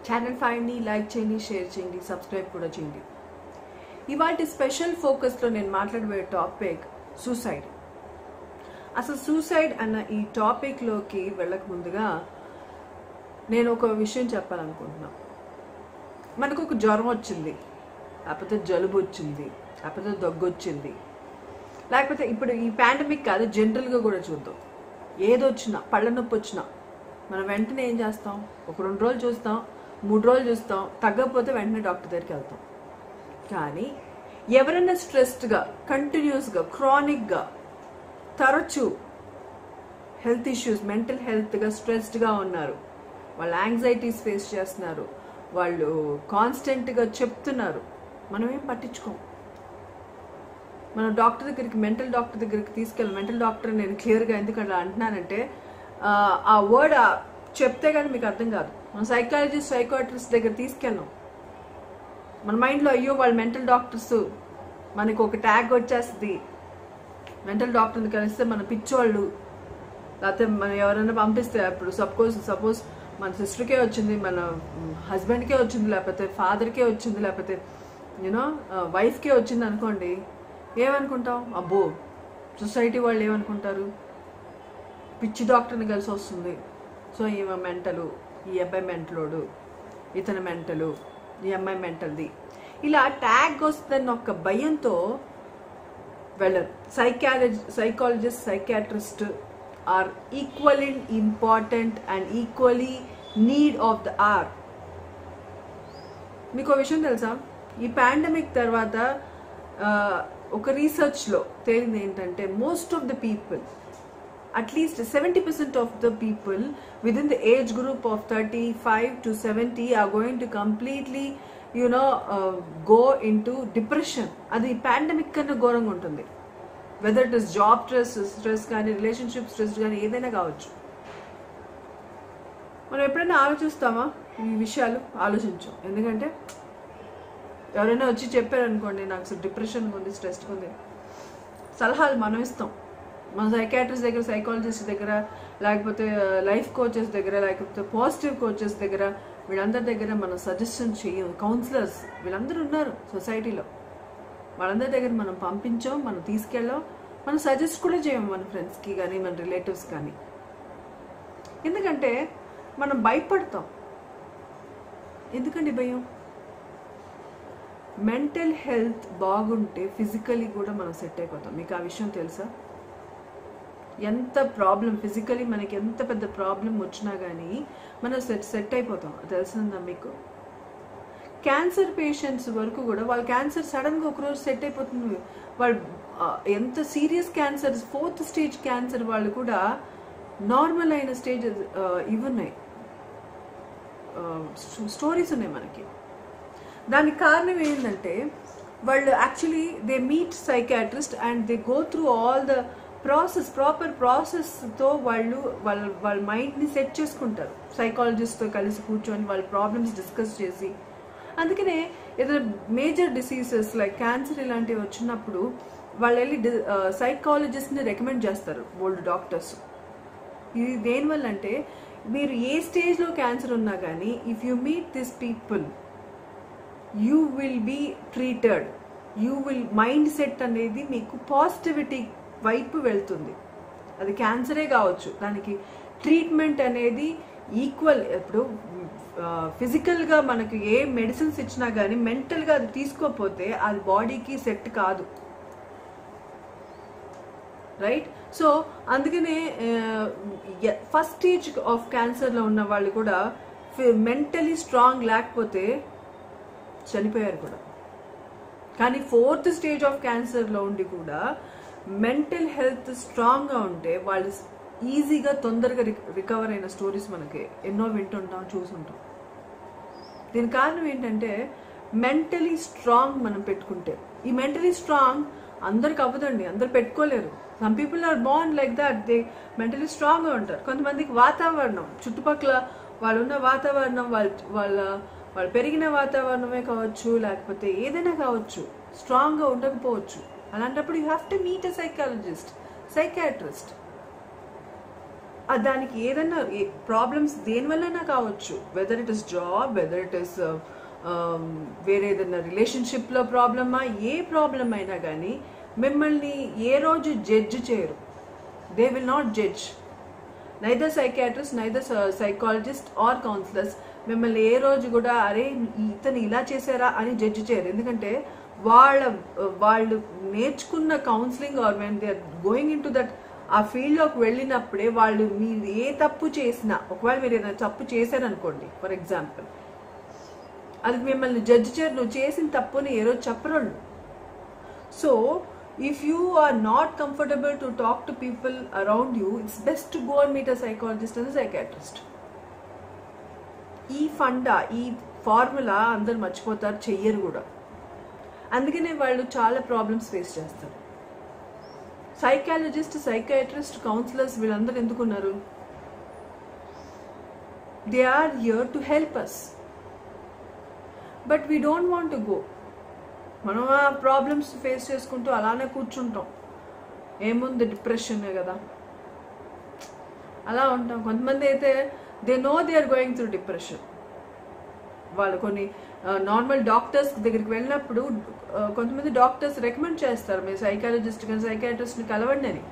Channel 5ని like చేయండి, share చేయండి, సబ్స్క్రైబ్ కూడా చేయండి. ఇవాటి స్పెషల్ ఫోకస్లో నేను మాట్లాడబోయే టాపిక్ సూసైడ్. అసలు సూసైడ్ అన్న ఈ టాపిక్లోకి వెళ్ళక ముందుగా నేను ఒక విషయం చెప్పాలనుకుంటున్నాను. మనకు ఒక జ్వరం వచ్చింది, లేకపోతే జలుబు వచ్చింది, లేకపోతే దగ్గు వచ్చింది, లేకపోతే ఇప్పుడు ఈ పాండమిక్ కాదు, జనరల్గా కూడా చూద్దాం. ఏదొచ్చినా, పళ్ళ నొప్పి వచ్చినా మనం వెంటనే ఏం చేస్తాం? ఒక 2 రోజులు చూస్తాం, 3 రోజులు చూస్తాం, తగ్గకపోతే వెంటనే డాక్టర్ దగ్గరికి వెళ్తాం. కానీ ఎవరైనా స్ట్రెస్డ్గా, కంటిన్యూస్గా, క్రానిక్గా, తరచూ హెల్త్ ఇష్యూస్, మెంటల్ హెల్త్గా స్ట్రెస్డ్గా ఉన్నారు, వాళ్ళు యాంగ్జైటీస్ ఫేస్ చేస్తున్నారు, వాళ్ళు కాన్స్టెంట్గా చెప్తున్నారు, మనం ఏం పట్టించుకోం. మనం డాక్టర్ దగ్గరికి, మెంటల్ డాక్టర్ దగ్గరికి తీసుకెళ్ళాం. మెంటల్ డాక్టర్ నేను క్లియర్గా ఎందుకంటే అంటున్నానంటే, ఆ వర్డ్ చెప్తే కానీ మీకు అర్థం కాదు. మనం సైకాలజిస్ట్, సైకాట్రిస్ట్ దగ్గర తీసుకెళ్ళాం. మన మైండ్లో అయ్యో వాళ్ళు మెంటల్ డాక్టర్స్, మనకు ఒక ట్యాగ్ వచ్చేస్తుంది. మెంటల్ డాక్టర్ని కలిస్తే మన పిచ్చోళ్ళు, లేకపోతే మనం ఎవరైనా పంపిస్తే, అప్పుడు సపోజ్ మన సిస్టర్కే వచ్చింది, మన హస్బెండ్కే వచ్చింది, లేకపోతే ఫాదర్కే వచ్చింది, లేకపోతే వైఫ్కే వచ్చింది అనుకోండి, ఏమనుకుంటాం? అబ్బో సొసైటీ వాళ్ళు ఏమనుకుంటారు? పిచ్చి డాక్టర్ని కలిసి వస్తుంది, సో ఈమె మెంటలు, ఈ అబ్బాయి మెంటలోడు, ఇతని మెంటలు, ఈ అమ్మాయి మెంటల్ది, ఇలా ట్యాగ్ వస్తుందన్న ఒక భయంతో వెళ్ళరు. Psychologist, psychiatrist are equally important and equally need of the hour. మీకు విషయం తెలుసా? ఈ పాండమిక్ తర్వాత ఒక రీసెర్చ్లో తేలింది ఏంటంటే, most of the people, at least 70% of the people within the age group of 35 to 70 are going to completely go into depression. అది పాండమిక్ కన్నా ఘోరంగా ఉంటుంది. Whether it is job stress కానీ, రిలేషన్షిప్ స్ట్రెస్ కానీ, ఏదైనా కావచ్చు. మనం ఎప్పుడైనా ఆలోచిస్తామా ఈ విషయాలు? ఆలోచించాం. ఎందుకంటే ఎవరైనా వచ్చి చెప్పారనుకోండి, నాకు డిప్రెషన్ ఉంది, స్ట్రెస్ ఉంది, సలహాలు మనం ఇస్తాం. మన సైకాట్రిస్ట్ దగ్గర, సైకాలజిస్ట్ దగ్గర, లేకపోతే లైఫ్ కోచెస్ దగ్గర, లేకపోతే పాజిటివ్ కోచెస్ దగ్గర, వీళ్ళందరి దగ్గర మనం సజెషన్ చేయం. కౌన్సిలర్స్ వీళ్ళందరూ ఉన్నారు సొసైటీలో, వాళ్ళందరి దగ్గర మనం పంపించాం, మనం తీసుకెళ్ళాం, మనం సజెస్ట్ కూడా చేయం మన ఫ్రెండ్స్కి కానీ, మన రిలేటివ్స్ కానీ. ఎందుకంటే మనం భయపడతాం. ఎందుకండి భయం? మెంటల్ హెల్త్ బాగుంటే ఫిజికలీ కూడా మనం సెట్ అయిపోతాం. మీకు ఆ విషయం తెలుసా? ఎంత ప్రాబ్లం, ఫిజికలీ మనకి ఎంత పెద్ద ప్రాబ్లం వచ్చినా కానీ మనం సెట్ అయిపోతాం. తెలిసిందా మీకు? క్యాన్సర్ పేషెంట్స్ వరకు కూడా వాళ్ళ క్యాన్సర్ సడన్గా ఒకరోజు సెట్ అయిపోతుంది. వాళ్ళు ఎంత serious cancer, 4th stage cancer వాళ్ళు కూడా నార్మల్ అయిన స్టేజ్ ఇవి ఉన్నాయి, స్టోరీస్ ఉన్నాయి మనకి. దానికి కారణం ఏంటంటే, వాళ్ళు actually they meet psychiatrist and they go through all the proper ప్రాసెస్తో వాళ్ళ మైండ్ని సెట్ చేసుకుంటారు. సైకాలజిస్ట్తో కలిసి కూర్చొని వాళ్ళ ప్రాబ్లమ్స్ డిస్కస్ చేసి. అందుకనే ఏదైనా మేజర్ డిసీజెస్ లైక్ క్యాన్సర్ ఇలాంటివి వచ్చినప్పుడు వాళ్ళు వెళ్ళి సైకాలజిస్ట్ని రికమెండ్ చేస్తారు ఓల్డ్ డాక్టర్స్. ఇది దేనివల్ల అంటే, మీరు ఏ స్టేజ్లో క్యాన్సర్ ఉన్నా కానీ if you meet this people you will be treated. Mind set అనేది మీకు పాజిటివిటీ వైపు వెళ్తుంది. అది క్యాన్సరే కావచ్చు, దానికి ట్రీట్మెంట్ అనేది ఈక్వల్. ఇప్పుడు ఫిజికల్గా మనకి ఏ మెడిసిన్స్ ఇచ్చినా కానీ మెంటల్గా అది తీసుకోకపోతే అది బాడీకి సెట్ కాదు, రైట్? సో అందుకనే ఫస్ట్ స్టేజ్ ఆఫ్ క్యాన్సర్లో ఉన్న వాళ్ళు కూడా మెంటలీ స్ట్రాంగ్ లేకపోతే చనిపోయారు కూడా. కానీ 4th stage ఆఫ్ క్యాన్సర్లో ఉండి కూడా మెంటల్ హెల్త్ స్ట్రాంగ్గా ఉంటే వాళ్ళు ఈజీగా, తొందరగా రికవర్ అయిన స్టోరీస్ మనకి ఎన్నో వింటుంటాం, చూసుంటాం. దీని కారణం ఏంటంటే, మెంటలీ స్ట్రాంగ్ మనం పెట్టుకుంటే. ఈ మెంటలీ స్ట్రాంగ్ అందరికి అవ్వదండి, అందరు పెట్టుకోలేరు. Some people are born like that, they mentally స్ట్రాంగ్గా ఉంటారు. కొంతమందికి వాతావరణం, చుట్టుపక్కల వాళ్ళు ఉన్న వాతావరణం, వాళ్ళు పెరిగిన వాతావరణమే కావచ్చు, లేకపోతే ఏదైనా కావచ్చు, స్ట్రాంగ్గా ఉండకపోవచ్చు. అలాంటప్పుడు you have to meet a psychologist, psychiatrist. దానికి ఏదైనా ప్రాబ్లమ్స్ దేనివల్లైనా కావచ్చు, weather it is job, weather it is వేరే ఏదైనా రిలేషన్షిప్లో ప్రాబ్లమా, ఏ ప్రాబ్లం అయినా కానీ మిమ్మల్ని ఏ రోజు జడ్జ్ చేయరు. They will not judge. Neither psychiatrist, neither psychologist or counsellors మిమ్మల్ని ఏ రోజు కూడా అరే ఇతను ఇలా చేశారా అని జడ్జ్ చేయరు. ఎందుకంటే వాళ్ళు నేర్చుకున్న counselling or when they are going into that ఆ ఫీల్డ్లోకి వెళ్ళినప్పుడే వాళ్ళు మీరు ఏ తప్పు చేసినా, ఒకవేళ మీరు ఏదైనా తప్పు చేశారనుకోండి ఫర్ ఎగ్జాంపుల్, అది మిమ్మల్ని జడ్జ్ చేయరు. నువ్వు చేసిన తప్పుని ఏ రోజు చెప్పరు. So if you are not comfortable to talk to people around you, it's best to go and meet a psychologist and psychiatrist. ఈ ఈ ఫార్ములా అందరు మర్చిపోతారు, చెయ్యరు కూడా. అందుకనే వాళ్ళు చాలా ప్రాబ్లమ్స్ ఫేస్ చేస్తారు. సైకాలజిస్ట్, సైకాట్రిస్ట్, కౌన్సిలర్స్ వీళ్ళందరూ ఎందుకున్నారు? They are here to help us, but we don't want to go. మనం ఆ ప్రాబ్లమ్స్ ఫేస్ చేసుకుంటూ అలానే కూర్చుంటాం. ఏముంది, డిప్రెషనే కదా, అలా ఉంటాం. కొంతమంది అయితే they know they are going through depression. వాళ్ళు కొన్ని నార్మల్ డాక్టర్స్ దగ్గరికి వెళ్ళినప్పుడు కొంతమంది డాక్టర్స్ రికమెండ్ చేస్తారు మీరు సైకాలజిస్ట్ కానీ సైకాట్రిస్ట్ని కలవండి అని,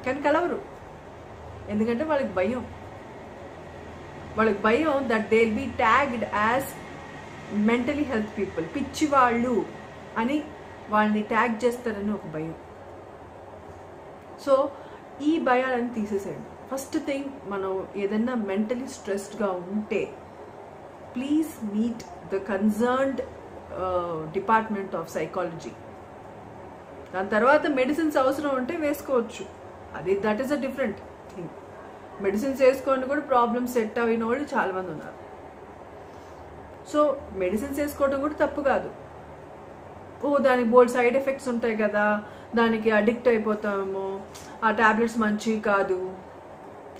కానీ కలవరు. ఎందుకంటే వాళ్ళకి భయం that they will be tagged as mentally health people, పిచ్చి వాళ్ళు అని వాళ్ళని ట్యాగ్ చేస్తారని ఒక భయం. సో ఈ భయాలను తీసేసేయండి. ఫస్ట్ థింగ్, మనం ఏదైనా మెంటలీ స్ట్రెస్డ్గా ఉంటే please meet the concerned department of psychology. దాని తర్వాత మెడిసిన్స్ అవసరం ఉంటే వేసుకోవచ్చు, that is a different thing. Medicines వేసుకోండి కూడా ప్రాబ్లమ్స్ సెట్ అయిన వాళ్ళు చాలామంది ఉన్నారు. సో మెడిసిన్స్ వేసుకోవడం కూడా తప్పు కాదు. దానికి బోల్డ్ సైడ్ ఎఫెక్ట్స్ ఉంటాయి కదా, దానికి అడిక్ట్ అయిపోతామేమో, ఆ టాబ్లెట్స్ మంచివి కాదు.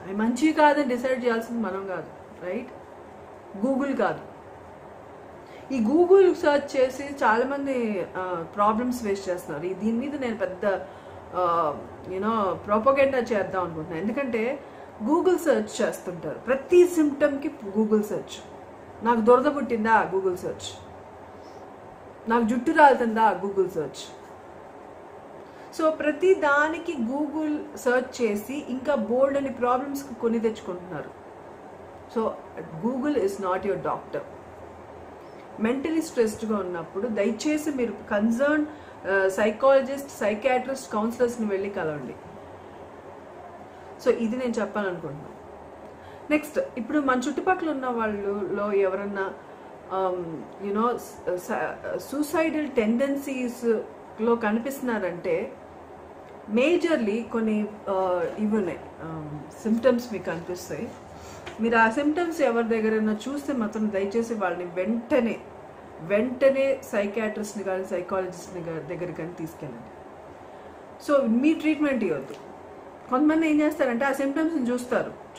అవి మంచివి కాదని డిసైడ్ చేయాల్సింది మనం కాదు, రైట్? గూగుల్ కాదు. ఈ గూగుల్ సర్చ్ చేసి చాలామంది ప్రాబ్లమ్స్ ఫేస్ చేస్తున్నారు. దీని మీద నేను పెద్ద ప్రోపగెండా చేద్దాం అనుకుంటున్నాను. ఎందుకంటే గూగుల్ సర్చ్ చేస్తుంటారు ప్రతి సిమ్టమ్కి. గూగుల్ సర్చ్, నాకు దురద పుట్టిందా, గూగుల్ సర్చ్. నాకు జుట్టు రాలుతుందా, గూగుల్ సర్చ్. సో ప్రతి దానికి గూగుల్ సర్చ్ చేసి ఇంకా బోల్డ్ అని ప్రాబ్లమ్స్కి కొని తెచ్చుకుంటున్నారు. So Google is not your doctor. Mentally స్ట్రెస్డ్గా ఉన్నప్పుడు దయచేసి మీరు కన్సర్న్ సైకాలజిస్ట్, సైకాట్రిస్ట్, కౌన్సిలర్స్ని వెళ్ళి కలవండి. సో ఇది నేను చెప్పాలనుకుంటున్నాను. నెక్స్ట్, ఇప్పుడు మన చుట్టుపక్కల ఉన్న వాళ్ళలో ఎవరన్నా సూసైడల్ టెండెన్సీస్లో కనిపిస్తున్నారంటే మేజర్లీ కొన్ని ఇవి ఉన్నాయి, సిమ్టమ్స్ మీకు కనిపిస్తాయి. మీరు ఆ సిమ్టమ్స్ ఎవరి దగ్గరైనా చూస్తే మాత్రం దయచేసి వాళ్ళని వెంటనే సైకాట్రిస్ట్ని కానీ సైకాలజిస్ట్ని దగ్గరికి కానీ తీసుకెళ్ళండి. సో మీ ట్రీట్మెంట్ ఇవ్వద్దు. కొంతమంది ఏం చేస్తారంటే ఆ సిమ్టమ్స్ని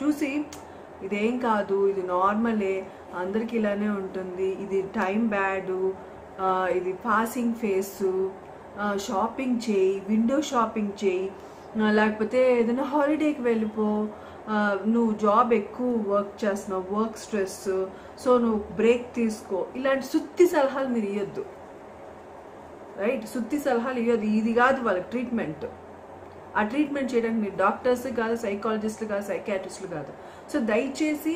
చూసి ఇదేం కాదు, ఇది నార్మలే, అందరికి ఇలానే ఉంటుంది, ఇది టైం బ్యాడు, ఇది పాసింగ్ ఫేసు, షాపింగ్ చేయి, విండో షాపింగ్ చేయి, లేకపోతే ఏదైనా హాలిడేకి వెళ్ళిపో, నువ్వు జాబ్ ఎక్కువ వర్క్ చేస్తున్నావు, వర్క్ స్ట్రెస్, సో నువ్వు బ్రేక్ తీసుకో. ఇలాంటి సుత్తి సలహాలు మీరు ఇవ్వద్దు, రైట్? సుత్తి సలహాలు ఇవ్వద్దు. ఇది కాదు వాళ్ళకి ట్రీట్మెంట్. ఆ ట్రీట్మెంట్ చేయడానికి మీరు డాక్టర్స్ కాదు, సైకాలజిస్టులు కాదు, సైకాట్రిస్టులు కాదు. సో దయచేసి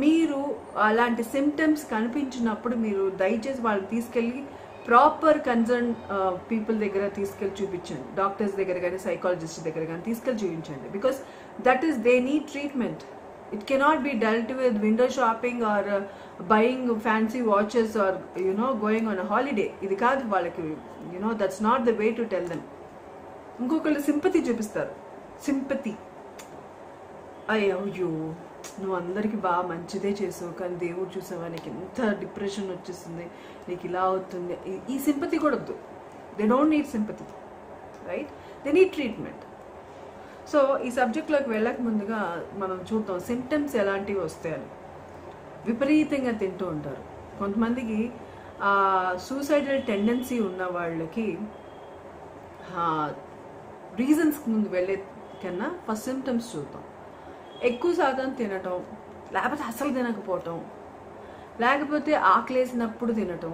మీరు అలాంటి సిమ్టమ్స్ కనిపించినప్పుడు మీరు దయచేసి వాళ్ళని తీసుకెళ్ళి ప్రాపర్ కన్సర్న్ పీపుల్ దగ్గర తీసుకెళ్ళి చూపించండి. డాక్టర్స్ దగ్గర కానీ సైకాలజిస్ట్ దగ్గర కానీ తీసుకెళ్ళి చూపించండి. Because that is they need treatment. It cannot be dealt with window shopping or buying fancy watches or going on a holiday. ఇది కాదు వాళ్ళకి, that's not the way to tell them. ఇంకొకళ్ళు సింపతి చూపిస్తారు. Sympathy, అయ్యో నువ్వు అందరికి బాగా మంచిదే చేసావు, కానీ దేవుడు చూసావా నీకు ఎంత డిప్రెషన్ వచ్చేస్తుంది, నీకు ఇలా అవుతుంది. ఈ సింపతి కూడా వద్దు. They don't need sympathy, right? They need treatment. So ఈ సబ్జెక్ట్లోకి వెళ్ళక ముందుగా మనం చూద్దాం సిమ్టమ్స్ ఎలాంటివి వస్తాయని. విపరీతంగా తింటూ ఉంటారు కొంతమందికి. సూసైడల్ టెండెన్సీ ఉన్న వాళ్ళకి రీజన్స్ ముందు వెళ్ళే కన్నా ఫస్ట్ సిమ్టమ్స్ చూద్దాం. ఎక్కువ శాతం తినటం, లేకపోతే అసలు తినకపోవటం, లేకపోతే ఆకలేసినప్పుడు తినటం,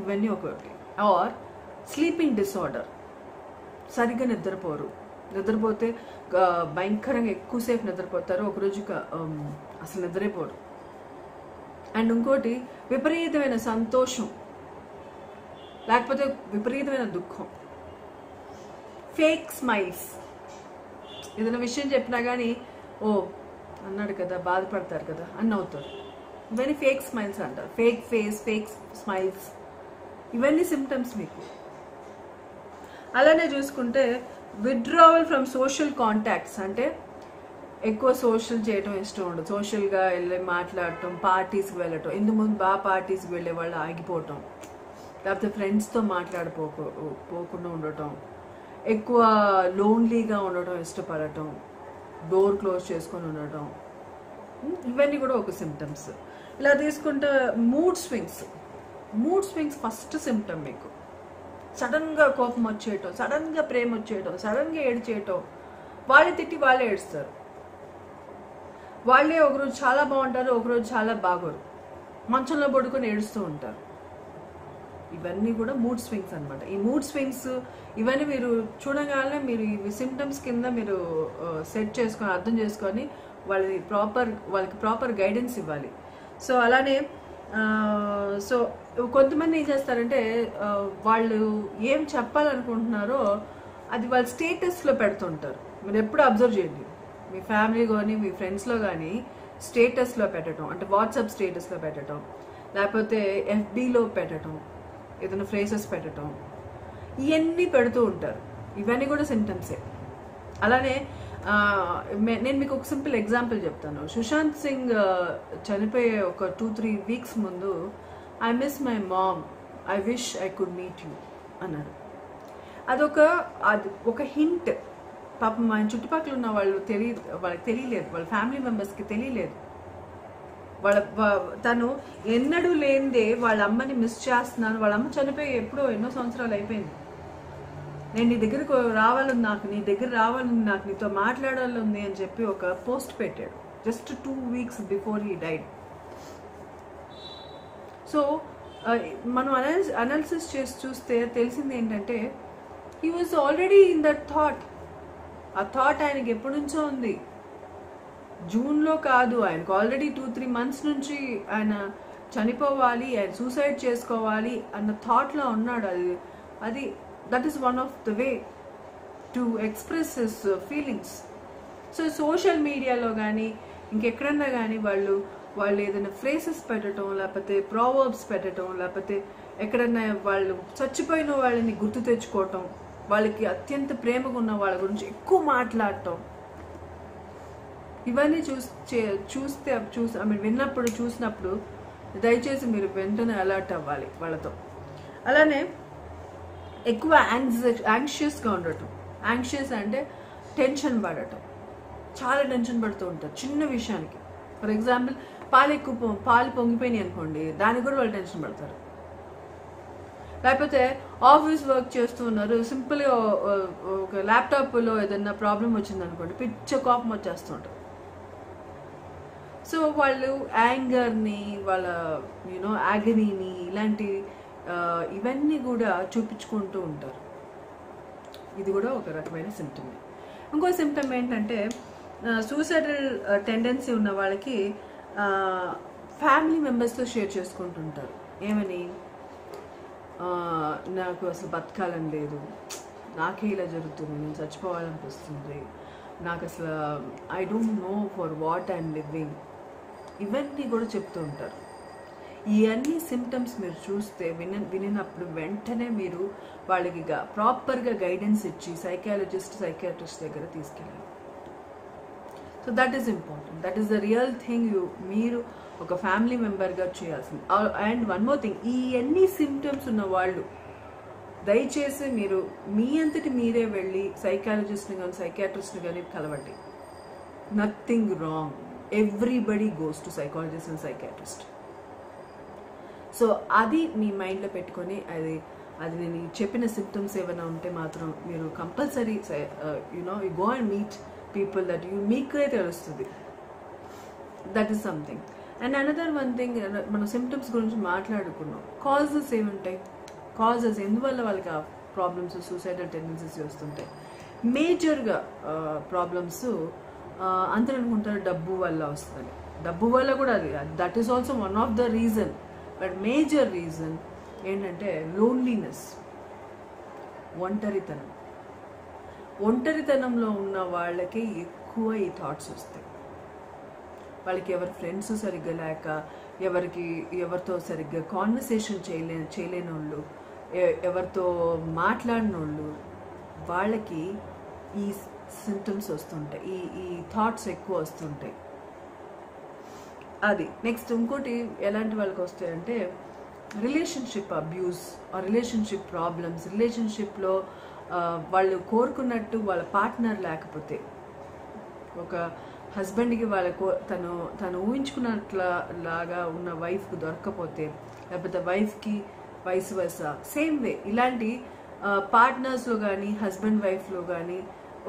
ఇవన్నీ ఒకటి. ఆర్ స్లీపింగ్ డిసార్డర్, సరిగ్గా నిద్రపోరు, నిద్రపోతే భయంకరంగా ఎక్కువసేపు నిద్రపోతారు, ఒకరోజు అసలు నిద్రపోరు. అండ్ ఇంకోటి విపరీతమైన సంతోషం, లేకపోతే విపరీతమైన దుఃఖం, ఫేక్ స్మైల్స్. ఏదైనా విషయం చెప్పినా కానీ ఓ అన్నాడు కదా, బాధపడతారు కదా అని అవుతారు. ఇవన్నీ ఫేక్ స్మైల్స్ అంటారు. ఫేక్ ఫేస్, ఫేక్ స్మైల్స్, ఇవన్నీ సిమ్టమ్స్ మీకు. అలానే చూసుకుంటే విత్డ్రావల్ ఫ్రమ్ సోషల్ కాంటాక్ట్స్, అంటే ఎక్కువ సోషల్ చేయటం ఇష్టం ఉండదు. సోషల్గా వెళ్ళి మాట్లాడటం, పార్టీస్కి వెళ్ళటం, ఇందు ముందు బాగా పార్టీస్కి వెళ్ళే వాళ్ళు ఆగిపోవటం, లేకపోతే ఫ్రెండ్స్తో పోకుండా ఉండటం, ఎక్కువ లోన్లీగా ఉండటం ఇష్టపడటం, డోర్ క్లోజ్ చేసుకొని ఉండటం, ఇవన్నీ కూడా ఒక సిమ్టమ్స్. ఇలా తీసుకుంటే మూడ్ స్వింగ్స్ ఫస్ట్ సిమ్టమ్ మీకు. సడన్గా కోపం వచ్చేయటం, సడన్గా ప్రేమ వచ్చేయటం, సడన్గా ఏడ్చేయటం, వాళ్ళే తిట్టి వాళ్ళే ఏడుస్తారు. వాళ్ళే ఒకరోజు చాలా బాగుంటారు, ఒకరోజు చాలా బాగోరు, మంచంలో పడుకొని ఏడుస్తూ ఉంటారు. ఇవన్నీ కూడా మూడ్ స్వింగ్స్ అనమాట. ఈ మూడ్ స్వింగ్స్ ఇవన్నీ మీరు చూడగానే మీరు ఈ సిమ్టమ్స్ కింద మీరు సెట్ చేసుకొని అర్థం చేసుకొని వాళ్ళకి ప్రాపర్ గైడెన్స్ ఇవ్వాలి. సో అలానే సో కొంతమంది ఏం చేస్తారంటే వాళ్ళు ఏం చెప్పాలనుకుంటున్నారో అది వాళ్ళ స్టేటస్లో పెడుతుంటారు. మీరు ఎప్పుడు అబ్జర్వ్ చేయండి, మీ ఫ్యామిలీ కానీ మీ ఫ్రెండ్స్లో కానీ స్టేటస్లో పెట్టడం, అంటే వాట్సాప్ స్టేటస్లో పెట్టడం, లేకపోతే ఎఫ్బీలో పెట్టడం, ఏదైనా ఫ్రేసెస్ పెట్టడం, ఇవన్నీ పెడుతూ ఉంటారు. ఇవన్నీ కూడా సిమ్టమ్సే. అలానే నేను మీకు ఒక సింపుల్ ఎగ్జాంపుల్ చెప్తాను. సుశాంత్ సింగ్ చనిపోయే ఒక 2-3 వీక్స్ ముందు I miss my mom, I wish I could meet you అన్నాడు. అది ఒక హింట్. పాపం ఆయన చుట్టుపక్కల ఉన్న వాళ్ళకి తెలియలేదు, వాళ్ళ ఫ్యామిలీ మెంబర్స్కి తెలియలేదు. తను ఎన్నడూ లేనిదే వాళ్ళ అమ్మని మిస్ చేస్తున్నాను, వాళ్ళ అమ్మ చనిపోయి ఎన్నో సంవత్సరాలు అయిపోయింది, నేను నీ దగ్గరకు రావాలని, నీ దగ్గర రావాలని, నాకు నీతో మాట్లాడాలని అని చెప్పి ఒక పోస్ట్ పెట్టాడు just 2 weeks before he died. So మనం అనాలిసిస్ చేసి చూస్తే తెలిసింది ఏంటంటే he was already in that thought. ఆ థాట్ ఆయనకి ఎప్పటి నుంచో ఉంది, జూన్లో కాదు, ఆయనకు ఆల్రెడీ 2-3 మంత్స్ నుంచి ఆయన చనిపోవాలి, ఆయన సూసైడ్ చేసుకోవాలి అన్న థాట్లో ఉన్నాడు. అది that is one of the way to express his feelings. So social మీడియాలో కానీ ఇంకెక్కడన్నా కానీ వాళ్ళు ఏదైనా ఫ్రేసెస్ పెట్టడం, లేకపోతే ప్రావర్బ్స్ పెట్టడం, లేకపోతే ఎక్కడన్నా వాళ్ళు చచ్చిపోయిన వాళ్ళని గుర్తు తెచ్చుకోవటం, వాళ్ళకి అత్యంత ప్రేమగా ఉన్న వాళ్ళ గురించి ఎక్కువ మాట్లాడటం, ఇవన్నీ చూసినప్పుడు దయచేసి మీరు వెంటనే అలర్ట్ అవ్వాలి వాళ్ళతో. అలానే ఎక్కువ యాంగ్షియస్గా ఉండటం. యాంగ్షియస్ అంటే టెన్షన్ పడటం, చాలా టెన్షన్ పడుతూ ఉంటారు చిన్న విషయానికి. ఫర్ ఎగ్జాంపుల్ పాలు పొంగిపోయినాయి అనుకోండి, దానికి కూడా వాళ్ళు టెన్షన్ పడతారు. లేకపోతే ఆఫీస్ వర్క్ చేస్తూ ఉన్నారు, సింపుల్గా ఒక ల్యాప్టాప్లో ఏదైనా ప్రాబ్లం వచ్చింది అనుకోండి, పిచ్చ కోపం వచ్చేస్తూ ఉంటారు. సో వాళ్ళు యాంగర్ని, వాళ్ళ యాగనీని, ఇలాంటి ఇవన్నీ కూడా చూపించుకుంటూ ఉంటారు. ఇది కూడా ఒక రకమైన సిమ్టమ్. ఇంకో సిమ్టమ్ ఏంటంటే సూసైడల్ టెండెన్సీ ఉన్న వాళ్ళకి ఫ్యామిలీ మెంబర్స్తో షేర్ చేసుకుంటుంటారు. ఏమని, నాకు అసలు బతకాలని లేదు, నాకే ఇలా జరుగుతుంది, నేను చచ్చిపోవాలనిపిస్తుంది, నాకు అసలు I don't know for what I'm living, ఇవన్నీ కూడా చెప్తూ ఉంటారు. ఇవన్నీ సిమ్టమ్స్ మీరు చూస్తే వినినప్పుడు వెంటనే మీరు వాళ్ళకి ప్రాపర్గా గైడెన్స్ ఇచ్చి సైకాట్రిస్ట్ దగ్గర తీసుకెళ్ళాలి. So that is important, that is the real thing మీరు ఒక ఫ్యామిలీ మెంబర్గా చేయాల్సింది. అండ్ వన్ మోర్ థింగ్, ఈ అన్ని సిమ్టమ్స్ ఉన్న వాళ్ళు దయచేసి మీరు మీ అంతటి మీరే వెళ్ళి సైకాలజిస్ట్ని కానీ సైకాట్రిస్ట్ని కానీ కలవండి. Nothing wrong, everybody goes to psychologist and psychiatrist. So అది మీ మైండ్లో పెట్టుకొని అది నేను చెప్పిన సిమ్టమ్స్ ఏమైనా ఉంటే మాత్రం మీరు compulsory you go and meet people that మీకే తెలుస్తుంది that is something. And another one thing, మనం సిమ్టమ్స్ గురించి మాట్లాడుకున్నాం. కాజెస్ ఏముంటాయి? కాజెస్ ఎందువల్ల వాళ్ళకి ఆ ప్రాబ్లమ్స్, సూసైడల్ టెండెన్సీస్ వస్తుంటాయి. మేజర్గా ప్రాబ్లమ్స్ అందరూ అనుకుంటారు డబ్బు వల్ల వస్తుంది. డబ్బు వల్ల కూడా అది, that is also one of the reason. But major reason ఏంటంటే లోన్లీనెస్, ఒంటరితనం. ఒంటరితనంలో ఉన్న వాళ్ళకి ఎక్కువ ఈ థాట్స్ వస్తాయి. వాళ్ళకి ఎవరి ఫ్రెండ్స్ సరిగ్గా లేక, ఎవరితో సరిగ్గా కాన్వర్సేషన్ చేయలేని వాళ్ళు, ఎవరితో మాట్లాడిన వాళ్ళు, వాళ్ళకి ఈ సింటమ్స్ వస్తుంటాయి, ఈ థాట్స్ ఎక్కువ వస్తుంటాయి. అది నెక్స్ట్. ఇంకోటి ఎలాంటి వాళ్ళకి వస్తాయంటే రిలేషన్షిప్ అబ్యూస్, రిలేషన్షిప్ ప్రాబ్లమ్స్. రిలేషన్షిప్లో వాళ్ళు కోరుకున్నట్టు వాళ్ళ పార్ట్నర్ లేకపోతే, ఒక హస్బెండ్కి తను ఊహించుకున్నట్లాగా ఉన్న వైఫ్కి దొరకకపోతే, లేకపోతే వైఫ్కి వైస్ వర్సా, సేమ్ వే ఇలాంటి పార్ట్నర్స్లో కానీ హస్బెండ్ వైఫ్లో కానీ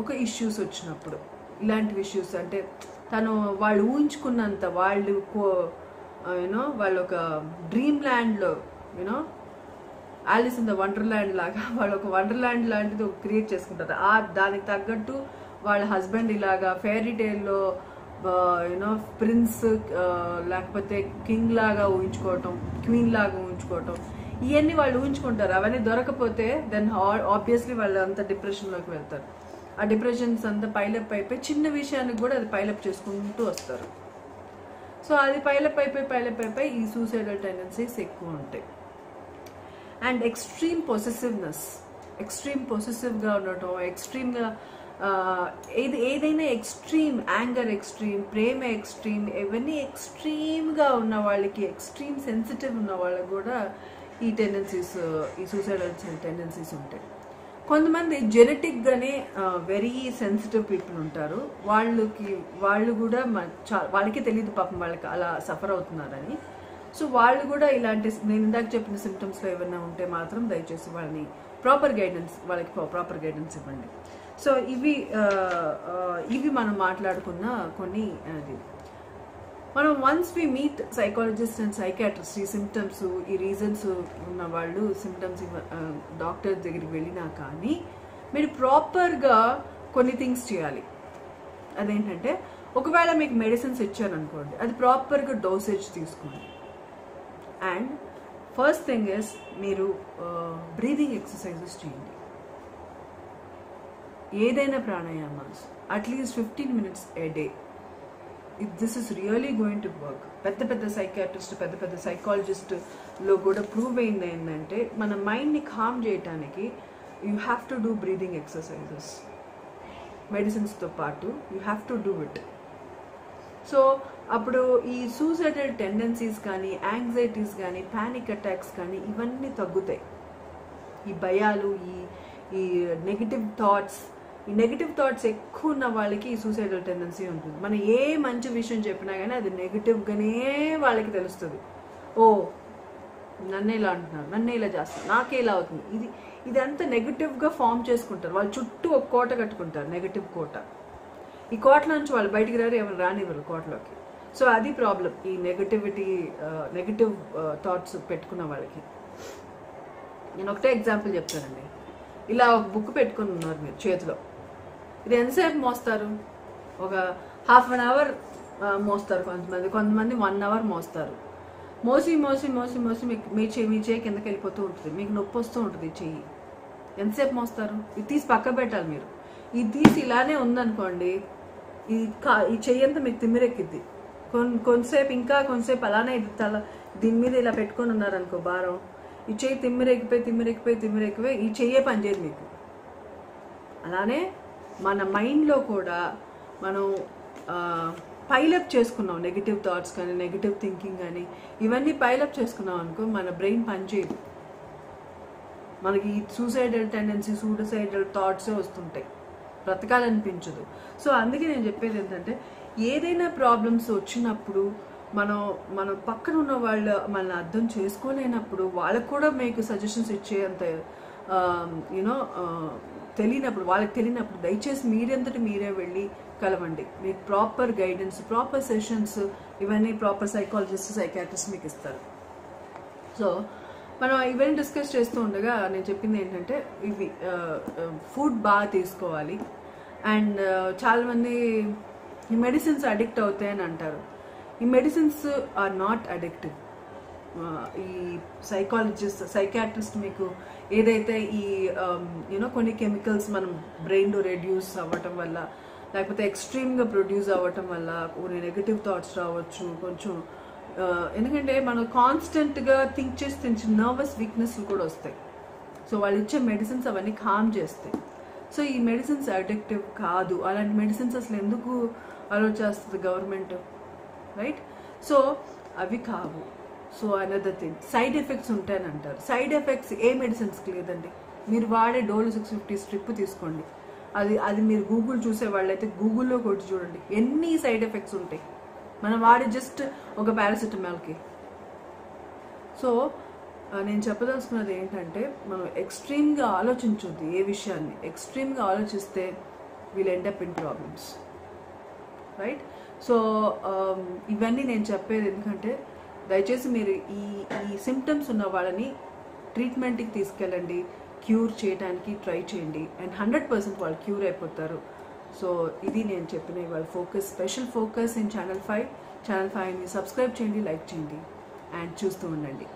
ఒక ఇష్యూస్ వచ్చినప్పుడు, ఇలాంటి ఇష్యూస్ అంటే వాళ్ళు ఊహించుకున్నంత, వాళ్ళు వాళ్ళు ఒక డ్రీమ్ ల్యాండ్లో, ఆలిస్ ఇన్ ద వండర్ల్యాండ్ లాగా వాళ్ళు ఒక వండర్ల్యాండ్ లాంటిది క్రియేట్ చేసుకుంటారు. దానికి తగ్గట్టు వాళ్ళ హస్బెండ్ ఇలాగా ఫెయిరీ టేల్లో ప్రిన్స్ లేకపోతే కింగ్ లాగా ఊహించుకోవటం, క్వీన్ లాగా ఊహించుకోవటం, ఇవన్నీ వాళ్ళు ఊహించుకుంటారు. అవన్నీ దొరకపోతే దెన్ ఆబ్వియస్లీ వాళ్ళు అంత డిప్రెషన్లోకి వెళ్తారు. ఆ డిప్రెషన్స్ అంతా పైలప్ అయిపోయి చిన్న విషయానికి కూడా అది పైలప్ చేసుకుంటూ వస్తారు. సో అది పైలప్ అయిపోయి ఈ సూసైడల్ టెండెన్సీస్ ఎక్కువ ఉంటాయి. అండ్ ఎక్స్ట్రీమ్ పొసెసివ్గా ఉండటం, ఎక్స్ట్రీమ్గా ఏదైనా ఎక్స్ట్రీమ్ యాంగర్, ఎక్స్ట్రీమ్ ప్రేమ, ఎక్స్ట్రీమ్ ఇవన్నీ ఎక్స్ట్రీమ్గా ఉన్న వాళ్ళకి, ఎక్స్ట్రీమ్ సెన్సిటివ్ ఉన్న వాళ్ళకి కూడా ఈ సూసైడల్ టెండెన్సీస్ ఉంటాయి. కొంతమంది జెనెటిక్గానే వెరీ సెన్సిటివ్ పీపుల్ ఉంటారు. వాళ్ళు కూడా వాళ్ళకి తెలియదు పాపం వాళ్ళకి అలా సఫర్ అవుతున్నారని. సో వాళ్ళు కూడా ఇలాంటి నేను ఇందాక చెప్పిన సిమ్టమ్స్లో ఏమైనా ఉంటే మాత్రం దయచేసి వాళ్ళకి ప్రాపర్ గైడెన్స్ ఇవ్వండి. సో ఇవి మనం మాట్లాడుకున్న కొన్ని మనం once we meet psychologist and psychiatrist, ఈ సిమ్టమ్స్, ఈ రీజన్స్ ఉన్న వాళ్ళు సిమ్టమ్స్ డాక్టర్ దగ్గరికి వెళ్ళినా కానీ మీరు ప్రాపర్గా కొన్ని థింగ్స్ చేయాలి. అదేంటంటే, ఒకవేళ మీకు మెడిసిన్స్ ఇచ్చారనుకోండి, అది ప్రాపర్గా డోసేజ్ తీసుకోండి. అండ్ ఫస్ట్ థింగ్ ఇస్ మీరు బ్రీదింగ్ ఎక్సర్సైజెస్ చేయండి. ఏదైనా pranayamas at least 15 minutes a day. This is really going to work. పెద్ద సైకాట్రిస్ట్, పెద్ద సైకాలజిస్ట్లో కూడా ప్రూవ్ అయింది ఏంటంటే, మన మైండ్ని కామ్ చేయటానికి you have to do breathing exercises. మెడిసిన్స్తో పాటు you have to do it. So అప్పుడు ఈ సూసైడల్ టెండెన్సీస్ కానీ, యాంగ్జైటీస్ కానీ, ప్యానిక్ అటాక్స్ కానీ ఇవన్నీ తగ్గుతాయి. ఈ భయాలు, ఈ నెగిటివ్ థాట్స్ ఎక్కువ ఉన్న వాళ్ళకి ఈ సూసైడల్ టెండెన్సీ ఉంటుంది. మనం ఏ మంచి విషయం చెప్పినా కానీ అది నెగిటివ్గానే వాళ్ళకి తెలుస్తుంది. ఓ నన్నే ఇలా అంటున్నారు, నన్నే ఇలా చేస్తారు, నాకే ఇలా అవుతుంది, ఇదంతా నెగిటివ్గా ఫామ్ చేసుకుంటారు. వాళ్ళు చుట్టూ ఒక కోట కట్టుకుంటారు, నెగిటివ్ కోట. ఈ కోట నుంచి వాళ్ళు బయటికి ఎవరు రానివ్వరు కోటలోకి. సో అది ప్రాబ్లం, ఈ నెగిటివ్ థాట్స్ పెట్టుకున్న వాళ్ళకి. నేను ఒకటే ఎగ్జాంపుల్ చెప్తానండి. ఇలా ఒక బుక్ పెట్టుకుని ఉన్నారు మీరు చేతిలో. ఇది ఎంతసేపు మోస్తారు? ఒక ½ an hour మోస్తారు కొంతమంది 1 hour మోస్తారు. మోసి మీ చెయ్యి కిందకి వెళ్ళిపోతూ ఉంటుంది, మీకు నొప్పి వస్తూ ఉంటుంది చెయ్యి. ఎంతసేపు మోస్తారు? ఇది తీసి పక్క పెట్టాలి మీరు. ఇది తీసి ఇలానే ఉందనుకోండి, ఈ చెయ్యి అంతా మీకు తిమ్మిరెక్కిద్ది. కొంతసేపు అలానే దీని మీద ఇలా పెట్టుకొని ఉన్నారనుకో భారం, ఈ చెయ్యి తిమ్మిరెక్కిపోయి ఈ చెయ్యే పనిచేయదు మీకు. అలానే మన మైండ్లో కూడా మనం పైలప్ చేసుకున్నాం నెగిటివ్ థాట్స్ కానీ, నెగిటివ్ థింకింగ్ కానీ, ఇవన్నీ పైలప్ చేసుకున్నాం అనుకో, మన బ్రెయిన్ పనిచేయదు. మనకి సూసైడల్ టెండెన్సీ, సూసైడల్ థాట్సే వస్తుంటాయి, బ్రతకాలనిపించదు. సో అందుకే నేను చెప్పేది ఏంటంటే, ఏదైనా ప్రాబ్లమ్స్ వచ్చినప్పుడు మనం పక్కన ఉన్న వాళ్ళు మనల్ని అర్థం చేసుకోలేనప్పుడు, వాళ్ళకు కూడా మీకు సజెషన్స్ ఇచ్చేంత వాళ్ళకి తెలియనప్పుడు దయచేసి మీరంతటి మీరే వెళ్ళి కలవండి. మీకు ప్రాపర్ గైడెన్స్, ప్రాపర్ సెషన్స్ ఇవన్నీ ప్రాపర్ సైకాలజిస్ట్, సైకాట్రిస్ట్ మీకు ఇస్తారు. సో మనం ఇవన్నీ డిస్కస్ చేస్తూ ఉండగా నేను చెప్పింది ఏంటంటే ఇవి ఫుడ్ బాగా తీసుకోవాలి. అండ్ చాలామంది ఈ మెడిసిన్స్ అడిక్ట్ అవుతాయని అంటారు. ఈ మెడిసిన్స్ ఆర్ నాట్ అడిక్టివ్. ఈ సైకాలజిస్ట్, సైకాట్రిస్ట్ మీకు ఏదైతే ఈ కొన్ని కెమికల్స్ మనం బ్రెయిన్లో రెడ్యూస్ అవ్వటం వల్ల, లేకపోతే ఎక్స్ట్రీమ్గా ప్రొడ్యూస్ అవ్వటం వల్ల కొన్ని నెగటివ్ థాట్స్ రావచ్చు కొంచెం. ఎందుకంటే మనం కాన్స్టెంట్గా థింక్ చేసి నర్వస్ వీక్నెస్ కూడా వస్తాయి. సో వాళ్ళు ఇచ్చే మెడిసిన్స్ అవన్నీ కామ్ చేస్తాయి. సో ఈ మెడిసిన్స్ అడిక్టివ్ కాదు. అలాంటి మెడిసిన్స్ అసలు ఎందుకు అలో చేస్తుంది గవర్నమెంట్, రైట్? సో అవి కావు. So another thing, side effects ఉంటాయని అంటారు. సైడ్ ఎఫెక్ట్స్ ఏ మెడిసిన్స్కి లేదండి. మీరు వాడే డోలో 650 స్ట్రిప్ తీసుకోండి, అది మీరు గూగుల్ చూసే వాళ్ళైతే గూగుల్లో కొట్టి చూడండి ఎన్ని సైడ్ ఎఫెక్ట్స్ ఉంటాయి మనం వాడే జస్ట్ ఒక పారాసిటమాల్కి. సో నేను చెప్పదలుచుకున్నది ఏంటంటే మనం ఎక్స్ట్రీమ్గా ఆలోచించొద్దు. ఏ విషయాన్ని ఎక్స్ట్రీమ్గా ఆలోచిస్తే will end up in problems, right? So ఇవన్నీ నేను చెప్పేది ఎందుకంటే దయచేసి మీరు ఈ సిమ్టమ్స్ ఉన్న వాళ్ళని ట్రీట్మెంట్కి తీసుకెళ్ళండి, క్యూర్ చేయడానికి ట్రై చేయండి, అండ్ 100% వాళ్ళు క్యూర్ అయిపోతారు. సో ఇది నేను చెప్పిన ఇవాళ focus, special focus in channel 5. Channel 5ని సబ్స్క్రైబ్ చేయండి, లైక్ చేయండి, అండ్ చూస్తూ ఉండండి.